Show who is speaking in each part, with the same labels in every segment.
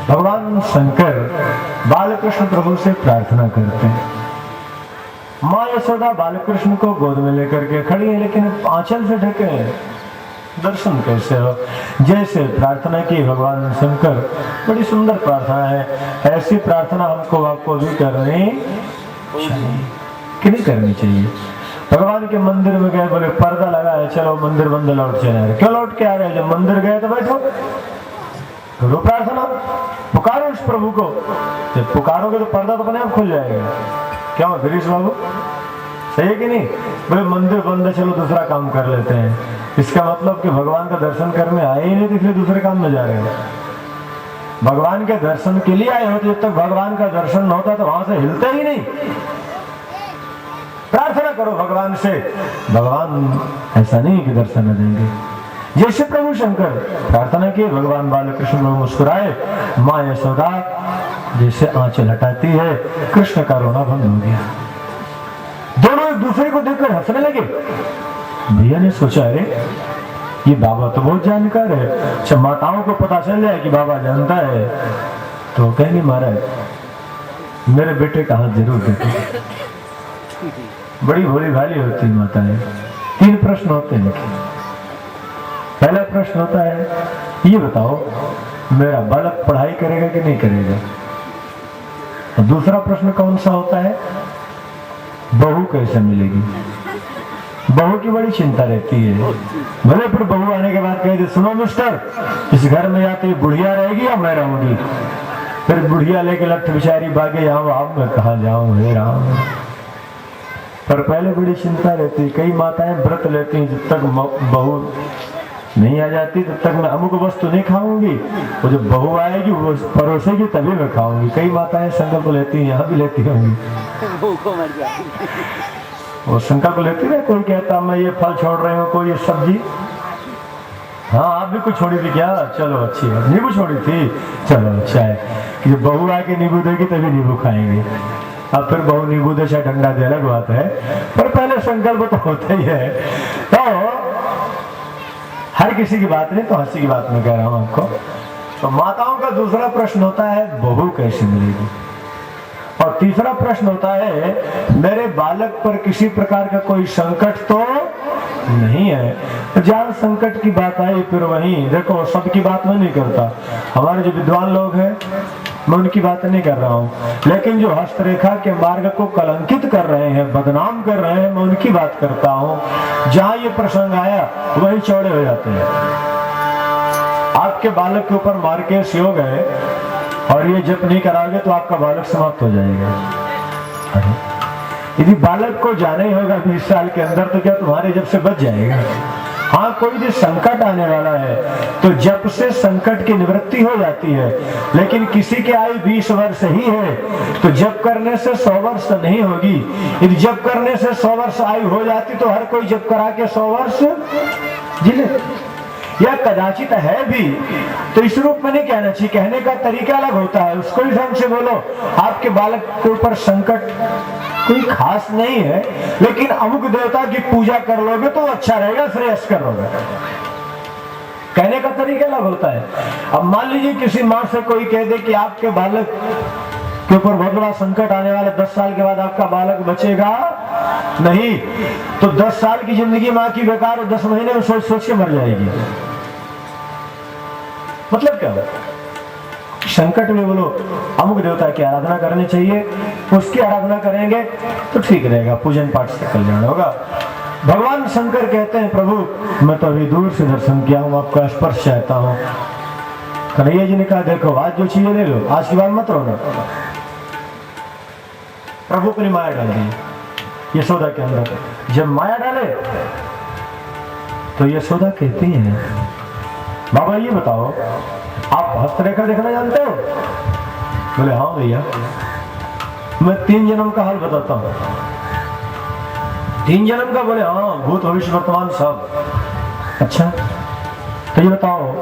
Speaker 1: भगवान शंकर बालकृष्ण प्रभु से प्रार्थना करते हैं। माँ यशोदा बालकृष्ण को गोद में लेकर के खड़ी है, लेकिन आंचल से ढके हैं। दर्शन कैसे हो? जैसे प्रार्थना की भगवान शंकर, बड़ी सुंदर प्रार्थना है। ऐसी प्रार्थना हमको आपको भी करनी चाहिए कि नहीं करनी चाहिए? भगवान के मंदिर में गए, बोले पर्दा लगा है, चलो मंदिर बंद, लौट चले आ रहे। क्यों लौट के आ रहे हैं? जब मंदिर गए तो बैठो, करो प्रार्थना, पुकारो उस प्रभु को। जब पुकारोगे तो पर्दा तो अपने आप खुल जाएगा। क्या हो गिरीश बाबू, सही है कि नहीं? बोले मंदिर बंद है, चलो दूसरा काम कर लेते हैं। इसका मतलब कि भगवान का दर्शन करने आए ही नहीं, तो इसलिए दूसरे काम में जा रहे हो। भगवान के दर्शन के लिए आए हो, तो जब तक भगवान का दर्शन न होता तो वहां से हिलते ही नहीं। प्रार्थना करो भगवान से, भगवान ऐसा नहीं कि दर्शन न देंगे। जैसे प्रभु शंकर प्रार्थना की, भगवान बालकृष्ण में मुस्कुराए। माँ यशोदा जैसे आंचल हटाती है, कृष्ण का रोना बंद हो गया। दोनों एक दूसरे को देखकर हंसने लगे। भैया ने सोचा, अरे ये बाबा तो बहुत जानकार है। अच्छा, माताओं को पता चल जाए कि बाबा जानता है तो कहेंगे महाराज मेरे बेटे का हाथ जरूर देते। बड़ी भोली भाली होती माताएं। 3 प्रश्न होते हैं। पहला प्रश्न होता है, ये बताओ मेरा बालक पढ़ाई करेगा कि नहीं करेगा? और दूसरा प्रश्न कौन सा होता है, बहू कैसे मिलेगी? बहू की बड़ी चिंता रहती है। भले फिर बहू आने के बाद कह दे, सुनो मिस्टर, इस घर में या तो बुढ़िया रहेगी या मैं रहूंगी। फिर बुढ़िया लेके लठ बिचारी भागे, यहाँ आप मैं कहा जाऊं, हे राम। पर पहले बड़ी चिंता रहती। कई माताएं व्रत लेती हैं, जब तक बहू नहीं आ जाती तब तक मैं अमुक वस्तु नहीं खाऊंगी, वो जब बहू आएगी वो परोसेगी तभी मैं खाऊंगी। कई माताएं संकल्प लेती हैं, यहाँ भी लेती होंगी। वो संकल्प लेती है, कोई कहता मैं ये फल छोड़ रही हूँ, कोई ये सब्जी। हाँ, आप भी कुछ छोड़ी थी क्या? चलो अच्छी है। नींबू छोड़ी थी, चलो अच्छा है कि जब बहू आके नींबू देगी तभी नींबू खाएंगे। अब फिर बहू नींबू दे चाहे डंडा दे, अलग बात है, पर पहले संकल्प तो होता ही है। तो हर किसी की बात नहीं, तो हंसी की बात मैं कह रहा हूं आपको। तो माताओं का दूसरा प्रश्न होता है, बहू कैसे मिलेगी? और तीसरा प्रश्न होता है, मेरे बालक पर किसी प्रकार का कोई संकट तो नहीं है? तो जहां संकट की बात आई, फिर वहीं देखो, सबकी बात मैं नहीं करता। हमारे जो विद्वान लोग हैं मैं उनकी बात नहीं कर रहा हूँ, लेकिन जो हस्तरेखा के मार्ग को कलंकित कर रहे हैं, बदनाम कर रहे हैं, मैं उनकी बात करता हूँ। जहां ये प्रसंग आया वही चौड़े हो जाते हैं। आपके बालक के ऊपर मार केस योग है और ये जप नहीं कराओगे तो आपका बालक समाप्त हो जाएगा। यदि बालक को जाना ही होगा 20 साल के अंदर, तो क्या तुम्हारे जप से बच जाएगा? हाँ, कोई भी संकट आने वाला है तो जप से संकट की निवृत्ति हो जाती है। लेकिन किसी की आयु 20 वर्ष ही है तो जप करने से 100 वर्ष नहीं होगी। यदि जप करने से 100 वर्ष आयु हो जाती तो हर कोई जप करा के 100 वर्ष जी ले। यह कदाचित है भी, तो इस रूप में नहीं कहना चाहिए। कहने का तरीका अलग होता है, उसको भी ढंग से बोलो। आपके बालक के ऊपर संकट कोई खास नहीं है, लेकिन अमुक देवता की पूजा कर लोगे तो अच्छा रहेगा, श्रेयस करोगे। कहने का तरीका अलग होता है। अब मान लीजिए किसी माँ से कोई कह दे कि आपके बालक के ऊपर बहुत बड़ा संकट आने वाला, 10 साल के बाद आपका बालक बचेगा नहीं, तो 10 साल की जिंदगी माँ की बेकार और 10 महीने में सोच सोच के मर जाएगी। मतलब क्या है? संकट में बोलो अमुक देवता की आराधना करनी चाहिए, उसकी आराधना करेंगे तो ठीक रहेगा, पूजन पाठ से कल्याण होगा। भगवान शंकर कहते हैं, प्रभु मैं तो अभी दूर से दर्शन किया हूं, आपका स्पर्श चाहता हूं। कन्हैया जी ने कहा, देखो आज जो चीजें ले लो, आज की बात मत रोना। प्रभु अपनी माया डाल दी यशोदा के अंदर। जब माया डाले तो यशोदा कहती है, बाबा ये बताओ आप हस्तरेखा देखना जानते हो? बोले हाँ भैया, मैं 3 जन्म का हाल बताता हूँ। 3 जन्म का? बोले हाँ, भूत भविष्य वर्तमान सब। अच्छा तो ये बताओ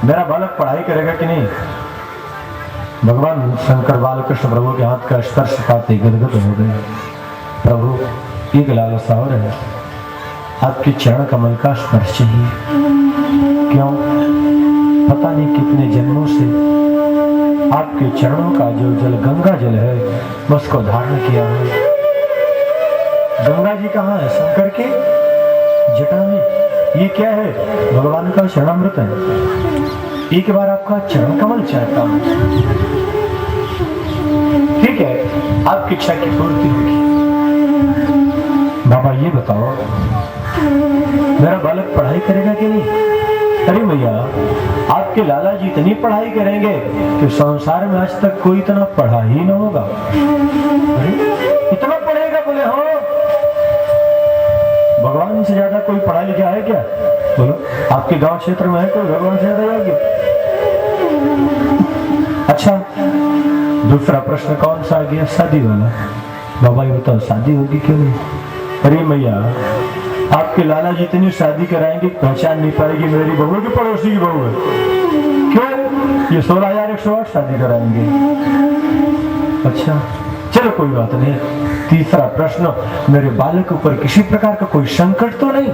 Speaker 1: मेरा बालक पढ़ाई करेगा कि नहीं? भगवान शंकर बालकृष्ण प्रभु के हाथ का स्पर्श पाते गदगद हो गए। प्रभु एक लालसा हो रहा है, आपके चरण कमल का स्पर्श चाहिए। क्यों? पता नहीं कितने जन्मों से आपके चरणों का जो जल गंगा जल है मैं उसको धारण किया है। गंगा जी कहाँ है? शंकर के जटा में। ये क्या है? भगवान का चरणामृत है। एक बार आपका चरण कमल चाहता हूं, ठीक है, आपकी इच्छा की पूर्ति होगी। बाबा ये बताओ, मेरा बालक पढ़ाई करेगा कि नहीं? अरे भैया, आपके लाला जी इतनी पढ़ाई करेंगे कि संसार में आज तक कोई इतना पढ़ा ही न होगा। अरे इतना पढ़ेगा? बोले हाँ। भगवान से ज्यादा कोई पढ़ा लिखा है क्या? बोलो, आपके गांव क्षेत्र में है कोई भगवान से ज्यादा योग्य? अच्छा, दूसरा प्रश्न कौन सा आ गया? शादी वाला। बाबा ये बताओ, शादी होगी क्यों नहीं? अरे मैया, आपके लाला जी इतनी शादी कराएंगे पहचान नहीं पाएगी मेरी बहू की पड़ोसी की बहू है। क्यों? ये 16,108 शादी कराएंगे। अच्छा चलो कोई बात नहीं। तीसरा प्रश्न, मेरे बालक के ऊपर किसी प्रकार का कोई संकट तो नहीं?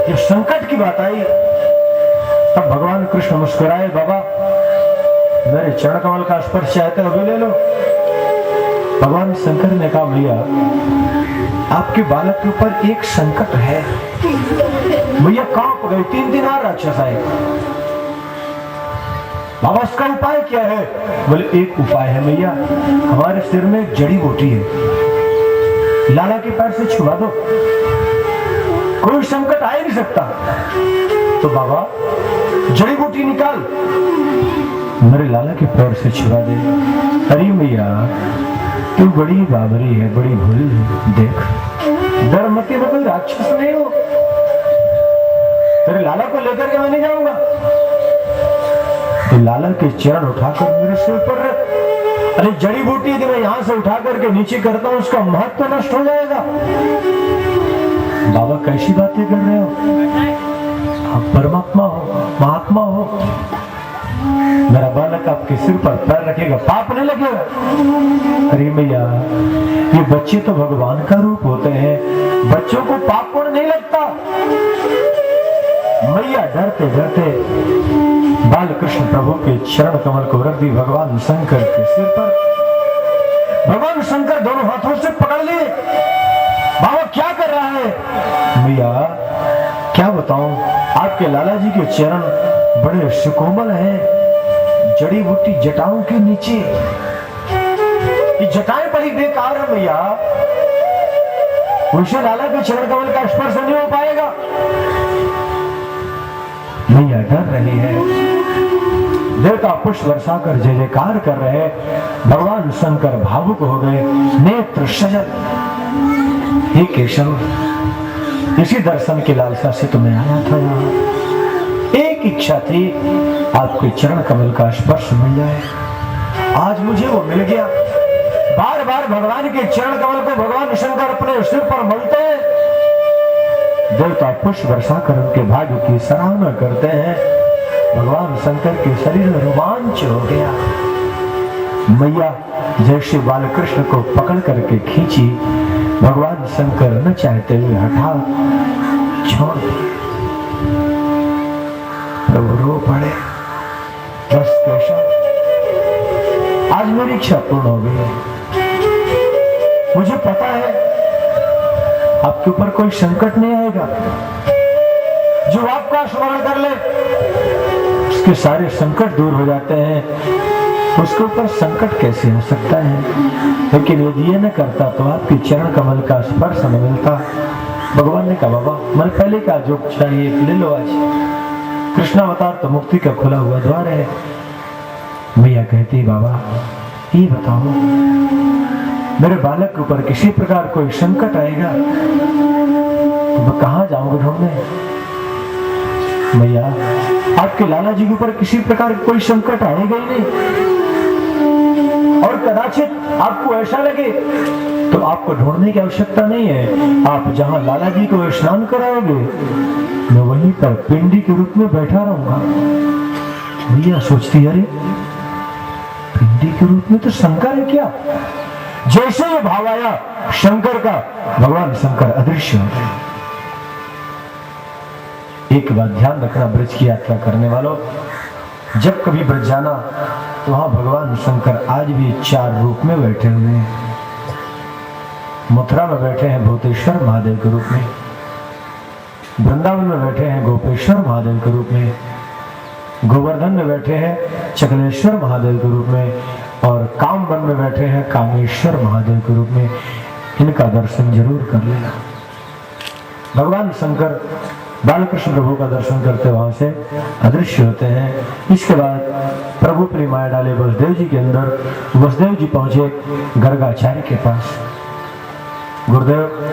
Speaker 1: जब संकट की बात आई तब भगवान कृष्ण मुस्कुराए, बाबा मेरे चरण कमल का स्पर्श चाहते हो ले लो। भगवान शंकर ने कहा, भैया आपके बालक के ऊपर एक संकट है। भैया कांप गए, 3 दिन आ राक्षस आए। बाबा इसका उपाय क्या है? बोले एक उपाय है भैया, हमारे सिर में एक जड़ी बूटी है, लाला के पैर से छुआ दो, कोई संकट आ ही नहीं सकता। तो बाबा जड़ी बूटी निकाल, मेरे लाला के पैर से छुआ दे। अरे भैया तू बड़ी बाबरी है, बड़ी भूल है। देख धर्मती में कोई राक्षस नहीं हो, तेरे लाला को लेकर के मैं नहीं जाऊंगा। तो लाला के चरण उठाकर मेरे सिर पर रख। अरे जड़ी बूटी यदि मैं यहां से उठा करके नीचे करता हूं उसका महत्व नष्ट हो जाएगा। बाबा कैसी बातें कर रहे हो? आप परमात्मा हो, महात्मा हो। मेरा बालक आपके सिर पर पैर रखेगा, पाप नहीं लगेगा। अरे भैया ये बच्चे तो भगवान का रूप होते हैं, बच्चों को पाप पुण्य नहीं लगता। मैया डरते डरते बाल कृष्ण प्रभु के चरण कमल को रख दी भगवान शंकर के सिर पर। भगवान शंकर दोनों हाथों से पकड़ लिए। बाबा क्या कर रहा है? भैया क्या बताऊं, आपके लाला जी के चरण बड़े सुकोमल हैं, जड़ी बूटी जटाओं के नीचे। ये जटाएं बड़ी बेकार है भैया, उनसे लाला के चरण कमल का स्पर्श नहीं हो पाएगा। मैया डर रही है, देवता पुष्प वर्षा कर जय जयकार कर रहे। भगवान शंकर भावुक हो गए, नेत्र सजल। हे केशव, इसी दर्शन की लालसा से तुम्हें आया था यहाँ। एक इच्छा थी आपके चरण कमल का स्पर्श मिल जाए, आज मुझे वो मिल गया। बार बार भगवान के चरण कमल को भगवान शंकर अपने सिर पर मलते हैं। देवता पुष्प वर्षा कर उनके भाग्य की सराहना करते हैं। भगवान शंकर के शरीर में रोमांच हो गया। मैया जैसे बालकृष्ण को पकड़ करके खींची, भगवान शंकर न चाहते हुए हठात छोड़ दी। प्रभु रो पड़े, बस केशव आज मेरी इच्छा पूर्ण हो गई। मुझे पता है आपके ऊपर कोई संकट नहीं आएगा। जो आपका स्मरण कर ले उसके सारे संकट दूर हो जाते हैं। उसके ऊपर संकट कैसे हो सकता है? लेकिन यदि ये न करता तो आपकी चरण कमल का स्पर्श न मिलता। भगवान ने कहा, बाबा मैं पहले का जो चाहिए ले लो। आज कृष्ण अवतार तो मुक्ति का खुला हुआ द्वार है। मैया कहती, बाबा ये बताओ, मेरे बालक के ऊपर किसी प्रकार कोई संकट आएगा तो मैं कहां जाऊंगा ढूंढने? मैया आपके लाला जी के ऊपर किसी प्रकार कोई संकट आएगा ही नहीं। और कदाचित आपको ऐसा लगे तो आपको ढूंढने की आवश्यकता नहीं है। आप जहां लाला जी को स्नान कराओगे मैं वहीं पर पिंडी के रूप में बैठा रहूंगा। मैया सोचती, अरे पिंडी के रूप में तो शंकर है क्या? जैसे ये भाव आया शंकर का, भगवान शंकर अदृश्य हो गए। एक बात ध्यान रखना ब्रज की यात्रा करने वालों, जब कभी ब्रज जाना वहां भगवान शंकर आज भी 4 रूप में बैठे हुए हैं। मथुरा में बैठे हैं भूतेश्वर महादेव के रूप में, वृंदावन में बैठे हैं गोपेश्वर महादेव के रूप में, गोवर्धन में बैठे हैं चकलेश्वर महादेव के रूप में, और कामवन में बैठे हैं कामेश्वर महादेव के रूप में। इनका दर्शन जरूर कर लेना। भगवान शंकर बालकृष्ण प्रभु का दर्शन करते वहां से अदृश्य होते हैं। इसके बाद प्रभु अपनी माया डाले वसुदेव जी के अंदर। वसुदेव जी पहुंचे गर्गाचार्य के पास। गुरुदेव,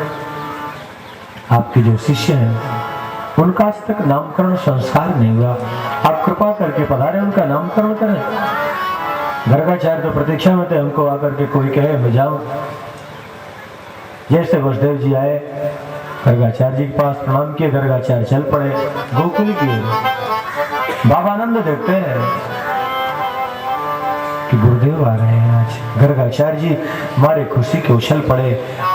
Speaker 1: आपके जो शिष्य हैं उनका आज तक नामकरण संस्कार नहीं हुआ, आप कृपा करके पधारे उनका नामकरण करें। गर्गाचार्य तो प्रतीक्षा में थे, हमको आकर के कोई कहे मैं जाऊं। जैसे वसुदेव जी आए गर्गाचार्य जी के पास, प्रणाम किए, गर्गाचार्य चल पड़े गोकुल की ओर। बाबा आनंद देखते हैं कि गुरुदेव आ रहे हैं आज। गर्गाचार्य जी हमारे खुशी के उछल पड़े,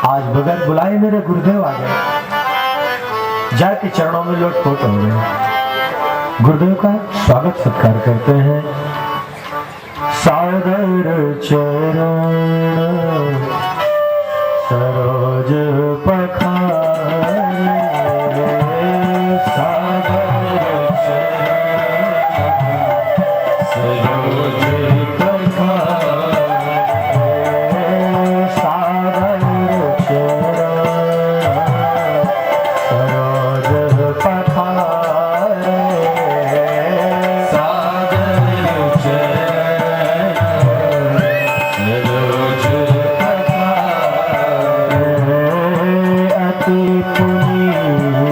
Speaker 1: आज बगैर बुलाए मेरे गुरुदेव आ गए। जाके चरणों में लोटपोट हो गए। गुरुदेव का स्वागत सत्कार करते हैं। सागर चरण सरोज पखारे, सागर चरण सरोज पखारे, सागर चरण सरोज पखारे,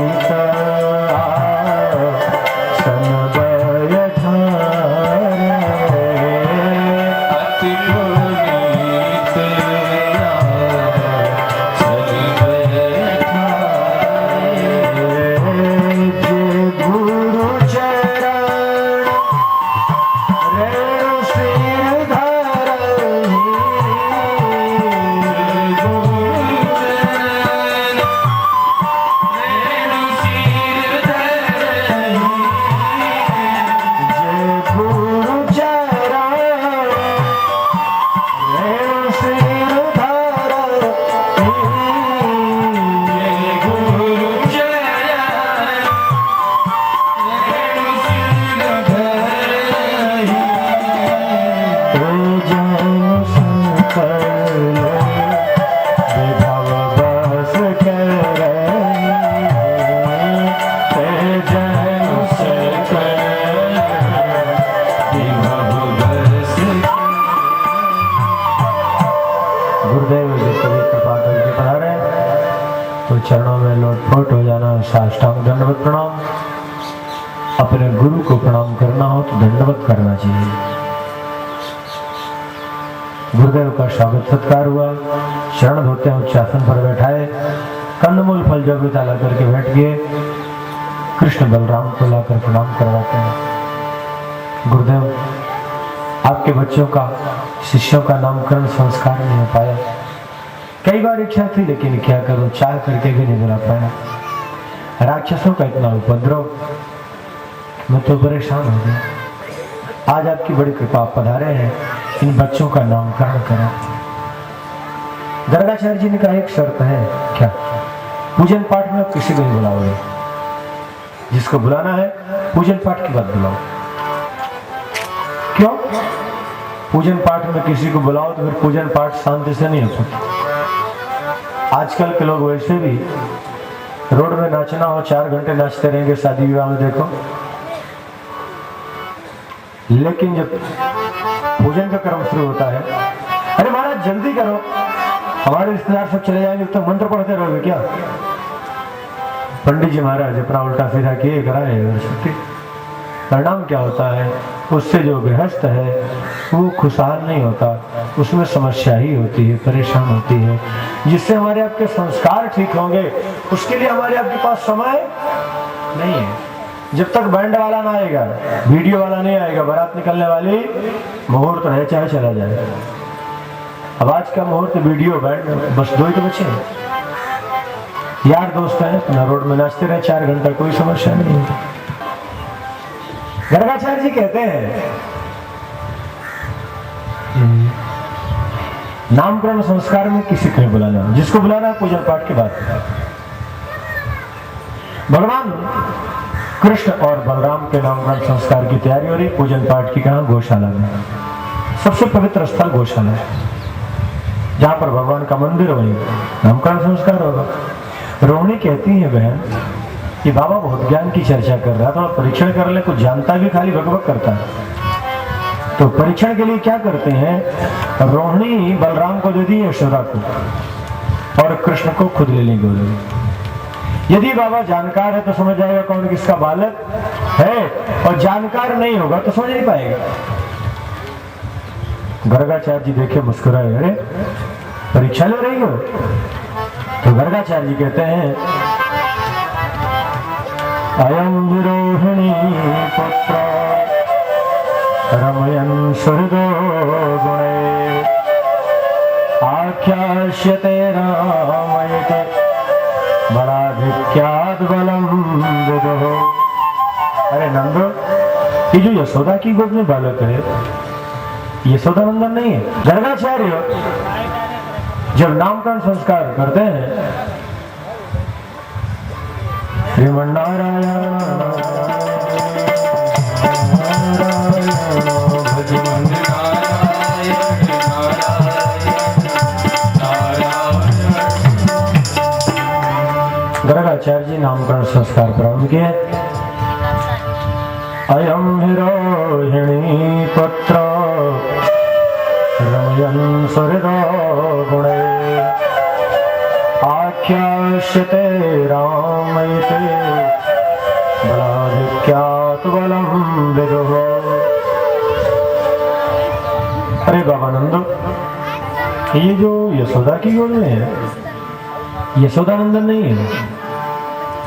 Speaker 1: सागर चरणों में लोटपोट हो जाना, साष्टांग दंडवत प्रणाम। अपने गुरु को प्रणाम करना हो तो दंडवत करना चाहिए। गुरुदेव का स्वागत सत्कार हुआ, शरण धोते हैं, उच्चासन पर बैठाए, कंदमूल फल जो भी था ला करके बैठ गए। कृष्ण बलराम को लाकर प्रणाम करवाते हैं। गुरुदेव, आपके बच्चों का, शिष्यों का नामकरण संस्कार नहीं हो पाया। कई बार इच्छा थी लेकिन क्या करूं, चाह करके भी नहीं बुला पाया। राक्षसों का इतना उपद्रव, मैं तो परेशान हो गया। आज आपकी बड़ी कृपा, आप पधारे हैं, इन बच्चों का नामकरण करा। गर्गाचार्य जी ने कहा एक शर्त है। क्या? पूजन पाठ में आप किसी को नहीं बुलाओगे, जिसको बुलाना है पूजन पाठ के बाद बुलाओ। क्यों? पूजन पाठ में किसी को बुलाओ तो फिर पूजन पाठ शांति से नहीं हो सकता। आजकल के लोग वैसे भी रोड में नाचना हो 4 घंटे नाचते रहेंगे, शादी विवाह में देखो। लेकिन जब पूजन का क्रम शुरू होता है, अरे महाराज जल्दी करो, हमारे रिश्तेदार सब चले जाएंगे, तो मंत्र पढ़ते रहोगे क्या? पंडित जी महाराज अपना उल्टा सीधा किए कराए और छुट्टी। परिणाम क्या होता है? उससे जो गृहस्थ है वो खुशहाल नहीं होता, उसमें समस्या ही होती है, परेशान होती है। जिससे हमारे आपके संस्कार ठीक होंगे उसके लिए हमारे आपके पास समय नहीं है। जब तक बैंड वाला ना आएगा, वीडियो वाला नहीं आएगा, बारात निकलने वाली, मुहूर्त रहे चाहे चला जाए। अब आज का मुहूर्त वीडियो बैंड बस 2 ही तो बचे हैं। यार दोस्त हैं, अपना रोड में नाचते रहे 4 घंटा, कोई समस्या नहीं है। गर्गाचार्य जी कहते हैं नामकरण संस्कार में किसी को नहीं बुलाना, जिसको बुलाना है पूजन पाठ के बाद। भगवान कृष्ण और बलराम के नामकरण संस्कार की तैयारी हो रही। पूजन पाठ की कहा गौशाला में, सबसे पवित्र स्थल गौशाला है, जहां पर भगवान का मंदिर, वहीं नामकरण संस्कार होगा। रोहिणी कहती है बहन कि बाबा बहुत ज्ञान की चर्चा कर रहा था, परीक्षण कर ले, कुछ जानता भी खाली भगवत करता है। तो परीक्षण के लिए क्या करते हैं, रोहिणी बलराम को दे दी यशोदा को और कृष्ण को खुद ले लेंगे बोले। यदि बाबा जानकार है तो समझ जाएगा कौन किसका बालक है, और जानकार नहीं होगा तो समझ नहीं पाएगा। गर्गाचार्य जी देखे मुस्कुराए, अरे परीक्षा ले रही हो? तो गर्गाचार्य जी कहते हैं अयम विरोहिणी पुत्र रमयन् सुहृदो गुणे आख्यास्यते रामयते बलाधिक्यात् बलं विदुः। अरे नंदो, ये जो यशोदा की गोद में बालक है, यशोदा नंदन नहीं है। गर्गाचार्य जब नामकरण संस्कार करते हैं, श्रीमन्नारायण गर्गाचार्य जी नामकरण संस्कार प्रारंभ किए। अयम विरोहिणी पुत्र रमयन् सुहृदो गुणे आख्यास्यते रामयते बलाधिक्यात् बलं विदुः। अरे बाबा नंदो, ये जो यशोदा की गोद में है, यशोदा नंदन नहीं है,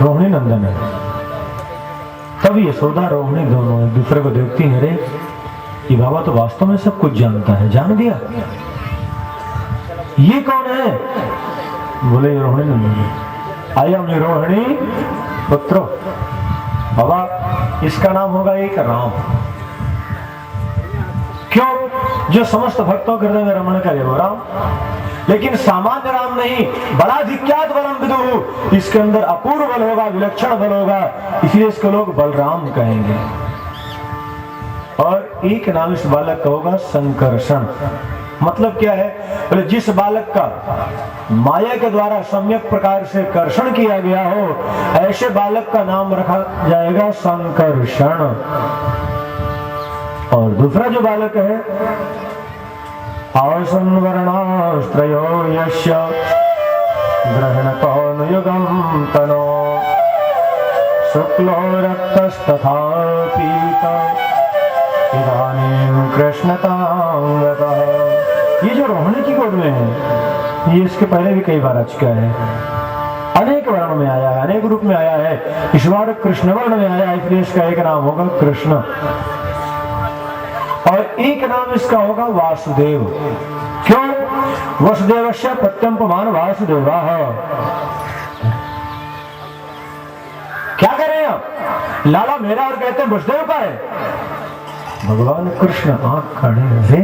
Speaker 1: रोहिणी नंदन है। तब यशोदा रोहिणी दोनों एक दूसरे को देखती है, रे ये बाबा तो वास्तव में सब कुछ जानता है, जान गया। ये कौन है? बोले रोहिणी नंदन। आयम रोहिणी पुत्रो, बाबा इसका नाम होगा एक राम। क्यों? जो समस्त भक्तों के हृदय में रमण करे वो राम, लेकिन सामान्य राम नहीं, बलाधिक्यात् बलं विदुः। इसके अंदर अपूर्व बल होगा, विलक्षण बल होगा, इसलिए इसको लोग बलराम कहेंगे। और एक नाम इस बालक का होगा संकर्षण। मतलब क्या है? बोले जिस बालक का माया के द्वारा सम्यक प्रकार से कर्षण किया गया हो, ऐसे बालक का नाम रखा जाएगा संकर्षण। और दूसरा जो बालक है, आसन वर्णास्त्रयो यस्य ग्रहणतोनुयुगं तनो शुक्लो रक्तस्तथा पीतो इदानीं कृष्णतांगतः। ये जो रोहिणी की गोद में है, ये इसके पहले भी कई बार आ चुका है, अनेक वर्ण में आया है, अनेक रूप में आया है। इस बार कृष्ण वर्ण में आया है, इसलिए इसका एक नाम होगा कृष्ण और एक नाम इसका होगा वासुदेव। क्यों? वसुदेवस्य प्रत्यंपमान वासुदेवा। क्या करें आप? लाला मेरा और कहते हैं वसुदेव का है। भगवान कृष्ण आंख काढ़े रहे,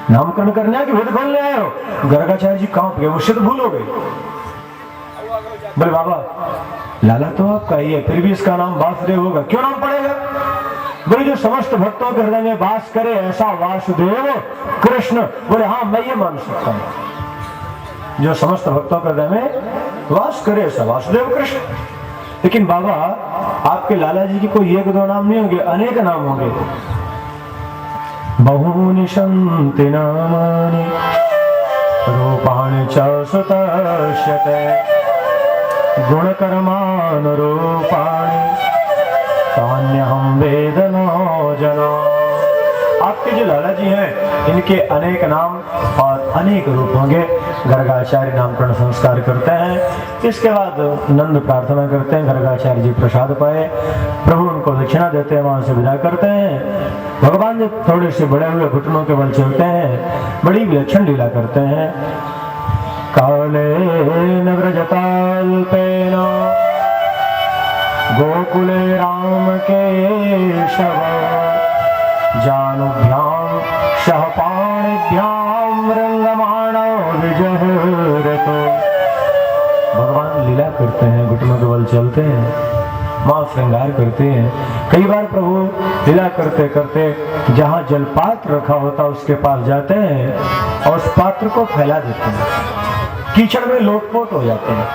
Speaker 1: नामकरण करने के भेद खोलने आए हो। गर्गाचार्य जी कांप गए, मुझसे तो भूल हो गई। बोले बाबा लाला तो आपका ही है, फिर भी इसका नाम वासुदेव होगा, क्यों नाम पड़ेगा? बोले जो समस्त भक्तों के हृदय में वास करे ऐसा वासुदेव कृष्ण। बोले हाँ मैं ये मान सकता हूं, जो समस्त भक्तों के हृदय में वास करे ऐसा वासुदेव कृष्ण। लेकिन बाबा आपके लाला जी की कोई एक दो नाम नहीं होंगे, अनेक नाम होंगे। बहूनि सन्ति नामानि रूपाणि च सुतश्यते गुणकर्मानुरूपाणि तान्यहं वेद न जनो। आपके जो लाला जी हैं इनके अनेक नाम और अनेक रूप होंगे। गर्गाचार्य नामकरण संस्कार करते हैं, इसके बाद नंद प्रार्थना करते हैं, गर्गाचार्य जी प्रसाद पाए, प्रभु उनको दक्षिणा देते हैं, वहां से विदा करते हैं। भगवान जब थोड़े से बड़े हुए घुटनों के बल चलते हैं, बड़ी विलक्षण लीला करते हैं। कालेन व्रजताल्पेन गोकुले राम केशव जानुभ्याम सहपाणि करते हैं, घुटनों के बल चलते हैं, माँ श्रृंगार करते हैं। कई बार प्रभु लीला करते करते जहाँ जलपात्र रखा होता उसके पास जाते हैं और उस पात्र को फैला देते हैं, कीचड़ में लोटपोट हो जाते हैं।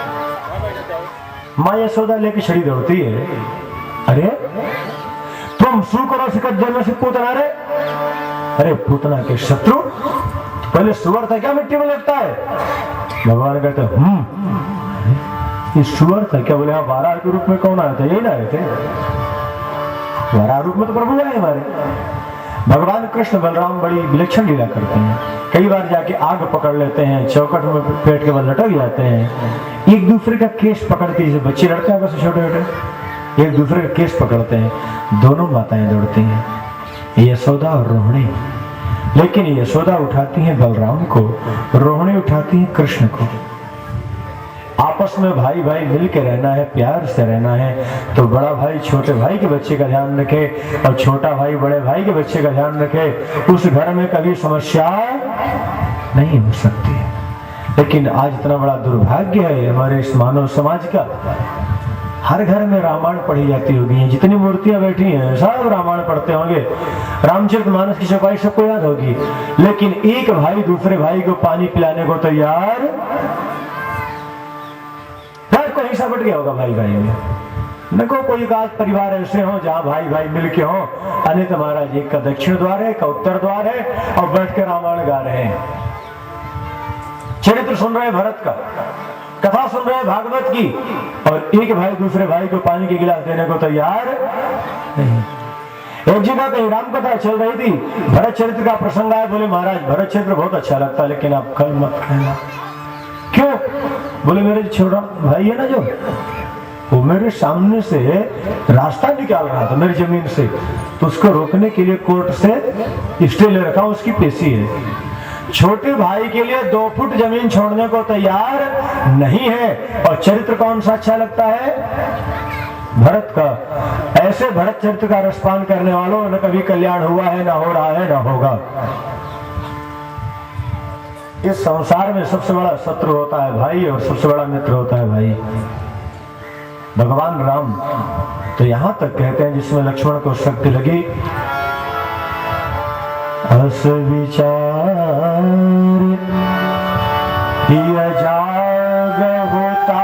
Speaker 1: माँ यशोदा लेके छड़ी दौड़ती है, अरे तुम शू करो सिकत जन्म से पूतना रे, अरे पूतना के शत्रु, पहले सुअर था क्या मिट्टी में लगता है? भगवान कहते ये सुअर था क्या? बोले हाँ, वाराह के रूप में कौन आया था? यही ना आए थे, वाराह रूप में तो प्रभु आए हमारे। भगवान कृष्ण बलराम बड़ी विलक्षण लीला करते हैं। कई बार जाके आग पकड़ लेते हैं, चौकट में पेट के बल लटक जाते हैं, एक दूसरे का केस पकड़ते, जैसे बच्चे लड़ते हैं बस छोटे छोटे, एक दूसरे का केस पकड़ते हैं। दोनों माताएं दौड़ती हैं, यशोदा और रोहिणी। लेकिन यशोदा उठाती है बलराम को, रोहिणी उठाती है कृष्ण को। आपस में भाई भाई मिल के रहना है, प्यार से रहना है, तो बड़ा भाई छोटे भाई के बच्चे का ध्यान रखे और छोटा भाई बड़े भाई के बच्चे का ध्यान रखे। उस घर में कभी समस्या नहीं हो सकती। लेकिन आज इतना बड़ा दुर्भाग्य है हमारे इस मानव समाज का, हर घर में रामायण पढ़ी जाती होगी, जितनी मूर्तियां बैठी हैं सब रामायण पढ़ते होंगे, रामचरितमानस की चौपाई सबको याद होगी, लेकिन एक भाई दूसरे भाई को पानी पिलाने को तैयार कहीं सा बट गया होगा भाई भाई में। न कोई खास परिवार ऐसे हो जहां भाई भाई मिलके हो, अनित महाराज एक का दक्षिण द्वार है, एक का उत्तर द्वार है, और बैठ के रामायण गा रहे हैं, चरित्र सुन रहे हैं भरत का, कथा सुन रहे हैं भागवत की, और एक भाई दूसरे भाई को पानी के गिलास देने को तैयार नहीं। एक जगह कहीं राम कथा चल रही थी, भरत चरित्र का प्रसंग आया, बोले महाराज भरत चरित्र बहुत अच्छा लगता है, लेकिन आप कल मत कहना। क्यों? बोले मेरे छोटा भाई है ना जो, वो मेरे सामने से रास्ता निकाल रहा था मेरी जमीन से, तो उसको रोकने के लिए कोर्ट से स्टे ले रखा, उसकी पेशी है। छोटे भाई के लिए 2 फुट जमीन छोड़ने को तैयार नहीं है। और चरित्र कौन सा अच्छा लगता है? भरत का। ऐसे भरत चरित्र का रसपान करने वालों न कभी कल्याण हुआ है, ना हो रहा है, ना होगा। इस संसार में सबसे बड़ा शत्रु होता है भाई, और सबसे बड़ा मित्र होता है भाई। भगवान राम तो यहां तक कहते हैं, जिसमें लक्ष्मण को शक्ति लगी, अस विचार जाग होता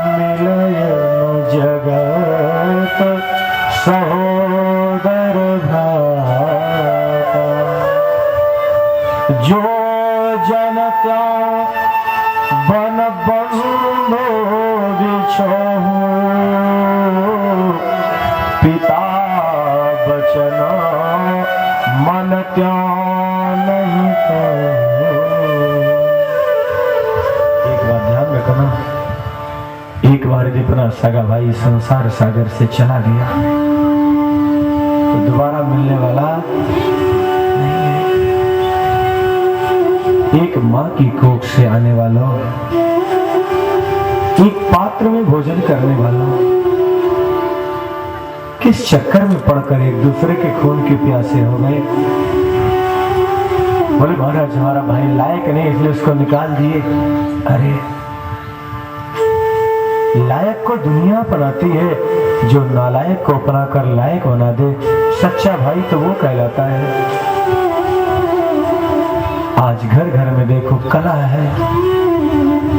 Speaker 1: मिलय जगत सहोदर भ्राता, जो जन त्यां बन बंधु बिछोहु, पिता बचन मन त्यां नहीं कहु। एक बात ध्यान रखना, एक बार यदि अपना सगा भाई संसार सागर से चला गया तो दोबारा मिलने वाला नहीं है। एक माँ की कोख से आने वालों, एक पात्र में भोजन करने वालों, किस चक्कर में पड़कर एक दूसरे के खून के प्यासे हो गए। बोले महाराज हमारा भाई लायक नहीं इसलिए उसको निकाल दिए। अरे लायक को दुनिया अपनाती है, जो नालायक को अपना कर लायक बना दे, सच्चा भाई तो वो कहलाता है। आज घर घर में देखो कला है,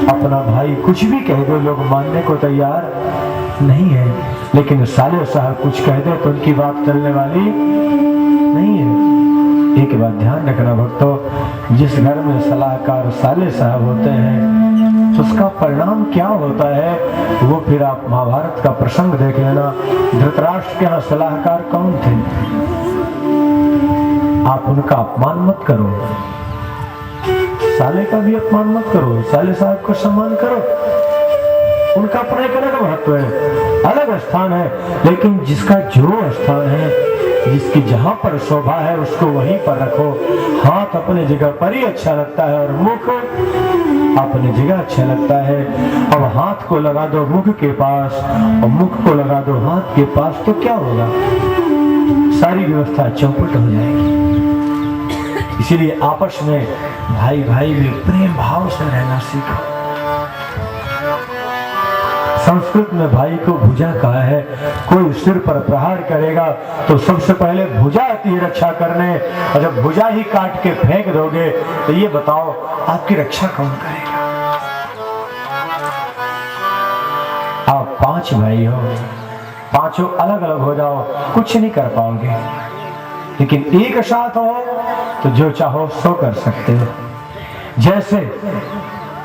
Speaker 1: अपना भाई कुछ भी कह दो लोग मानने को तैयार नहीं है, लेकिन साले साहब कुछ कह दे तो उनकी बात चलने वाली नहीं है। एक बात ध्यान रखना भक्तों, जिस घर में सलाहकार साले साहब होते हैं उसका परिणाम क्या होता है वो फिर आप महाभारत का प्रसंग देख लेना। धृतराष्ट्र के यहाँ सलाहकार कौन थे? आप उनका अपमान मत करो, साले का भी अपमान मत करो, साले साहब का सम्मान करो, उनका अपना एक अलग महत्व है, अलग स्थान है। लेकिन जिसका जो स्थान है, जिसकी जहां पर शोभा है उसको वहीं पर रखो। हाथ अपने जगह पर ही अच्छा लगता है और मुख अपनी जगह अच्छा लगता है। अब हाथ को लगा दो मुख के पास और मुख को लगा दो हाथ के पास तो क्या होगा? सारी व्यवस्था चौपट हो जाएगी। इसीलिए आपस में भाई भाई में प्रेम भाव से रहना सीखो। संस्कृत में भाई को भुजा कहा है। कोई सिर पर प्रहार करेगा तो सबसे पहले भुजा आती है रक्षा करने, और जब भुजा ही काट के फेंक दोगे तो ये बताओ आपकी रक्षा कौन करेगा? आप 5 भाई हो, पांचों अलग अलग हो जाओ, कुछ नहीं कर पाओगे, लेकिन एक साथ हो तो जो चाहो सो कर सकते हो। जैसे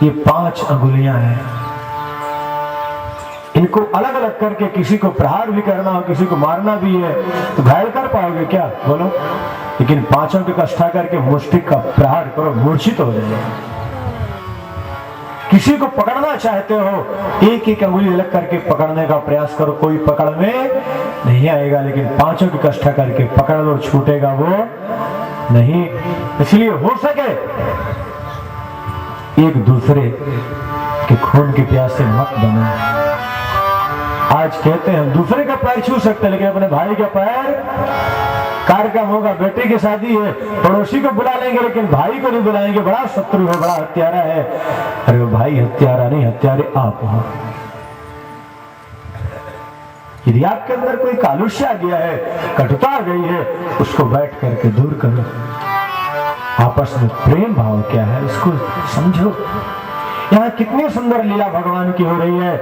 Speaker 1: ये 5 अंगुलियां हैं, इनको अलग अलग करके किसी को प्रहार भी करना हो, किसी को मारना भी है, तो घायल कर पाओगे क्या? बोलो। लेकिन पांचों को इकट्ठा करके मुष्टिक का प्रहार करो, मूर्छित हो जाएगा। किसी को पकड़ना चाहते हो, एक एक अंगुली अलग करके पकड़ने का प्रयास करो, कोई पकड़ में नहीं आएगा, लेकिन पांचों की इकट्ठा करके पकड़ लो, छूटेगा वो नहीं। इसलिए हो सके एक दूसरे के खून के प्यासे मत बनो। आज कहते हैं दूसरे का पैर छू सकते हैं, लेकिन अपने भाई का पैर, कार्यक्रम होगा, बेटे की शादी है, पड़ोसी को बुला लेंगे लेकिन भाई को नहीं बुलाएंगे, बड़ा शत्रु है, बड़ा हत्यारा है। अरे वो भाई हत्यारा नहीं, हत्यारे आप हो। यदि आपके अंदर कोई कालुष्य आ गया है, कटुता आ गई है, उसको बैठ करके दूर करो। आपस में प्रेम भाव क्या है उसको समझो। यहाँ कितनी सुंदर लीला भगवान की हो रही है।